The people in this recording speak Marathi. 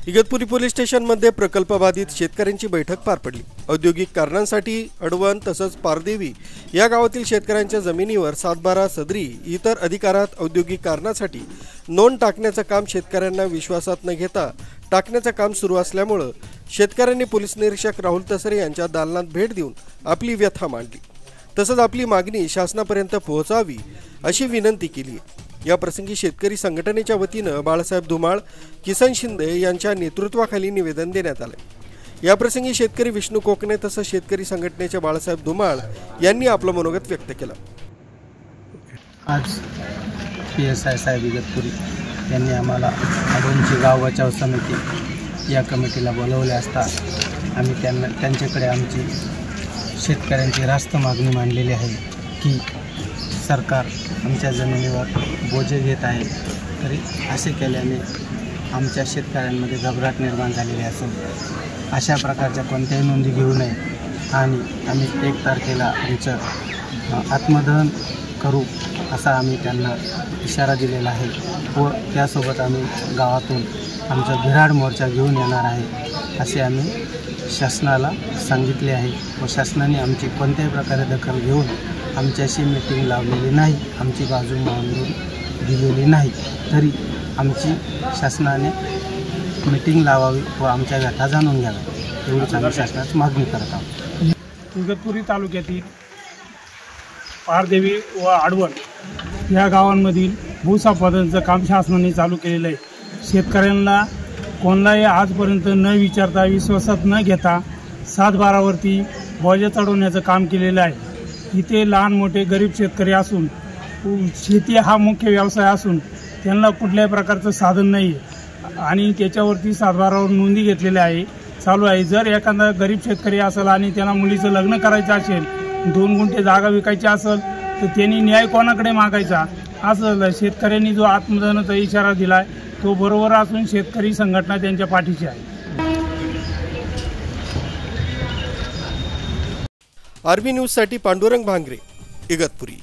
इगतपुरी पोलीस स्टेशनमध्ये प्रकल्पबाधित शेतकऱ्यांची बैठक पार पडली। औद्योगिक कारणांसाठी अडवण तसंच पारदेवी या गावातील शेतकऱ्यांच्या जमिनीवर 7/12 सदरी इतर अधिकारात औद्योगिक कारणासाठी नोंद टाकण्याचं काम शेतकऱ्यांना विश्वासात न घेता टाकण्याचं काम सुरू असल्यामुळे शेतकऱ्यांनी पोलीस निरीक्षक राहुल तसरे यांच्या दालनात भेट देऊन आपली व्यथा मांडली। तसंच आपली मागणी शासनापर्यंत पोहोचावी अशी विनंती केली। या प्रसंगी शेतकरी संघटनेच्या वतीने बाळासाहेब धुमाळ, किसन शिंदे यांच्या नेतृत्वाखाली निवेदन देण्यात आले। या प्रसंगी शेतकरी विष्णू कोकणे तसंच शेतकरी संघटनेचे बाळासाहेब धुमाळ यांनी आपलं मनोगत व्यक्त केलं। आज PSI साहेब इगतपुरी यांनी आम्हाला अडवणची गाव बचाव समिती या कमिटीला बोलवले असता आम्ही त्यांच्याकडे आमची शेतकऱ्यांची रास्त मागणी मांडलेली आहे की सरकार आमच्या जमिनीवर बोजे घेत आहे। तरी असे केल्याने आमच्या शेतकऱ्यांमध्ये घबराट निर्माण झालेली असून अशा प्रकारच्या कोणत्याही नोंदी घेऊ नये आणि आम्ही 1 तारखेला आमचं आत्मदहन करू असा आम्ही त्यांना इशारा दिलेला आहे व त्यासोबत आम्ही गावातून आमचा बिऱ्हाड मोर्चा घेऊन येणार आहे असे आम्ही शासनाला सांगितले आहे व शासनाने आमची कोणत्याही प्रकारे दखल घेऊन आमच्याशी मीटिंग लावलेली नाही, आमची बाजू मांडून दिलेली नाही। तरी आमची शासनाने मीटिंग लावावी व आमच्या व्यथा जाणून घ्याव्या एवढीच आम्ही शासनाची मागणी करत आहोत। इगतपुरी तालुक्यातील पारदेवी व अडवण या गावांमधील भूसंपादनाचं काम शासनाने चालू केलेलं आहे। शेतकऱ्यांना कोणालाही आजपर्यंत न विचारता विश्वासात न घेता 7/12वरती बोजा चढवण्याचं काम केलेलं आहे। इथे लहान मोठे गरीब शेतकरी असून शेती हा मुख्य व्यवसाय असून त्यांना कुठल्याही प्रकारचं साधन नाही आहे आणि त्याच्यावरती 7/12वर नोंदी घेतलेल्या आहे चालू आहे। जर एखादा गरीब शेतकरी असेल आणि त्यांना मुलीचं लग्न करायचं असेल, 2 गुंठे जागा विकायची असेल तर त्यांनी न्याय कोणाकडे मागायचा असं शेतकऱ्यांनी जो आत्मदहनाचा इशारा दिला आहे तो बरोबर असून शेतकरी संघटना त्यांच्या पाठीशी आहे। आर्मी न्यूज साठी पांडुरंग भांगरे, इगतपुरी।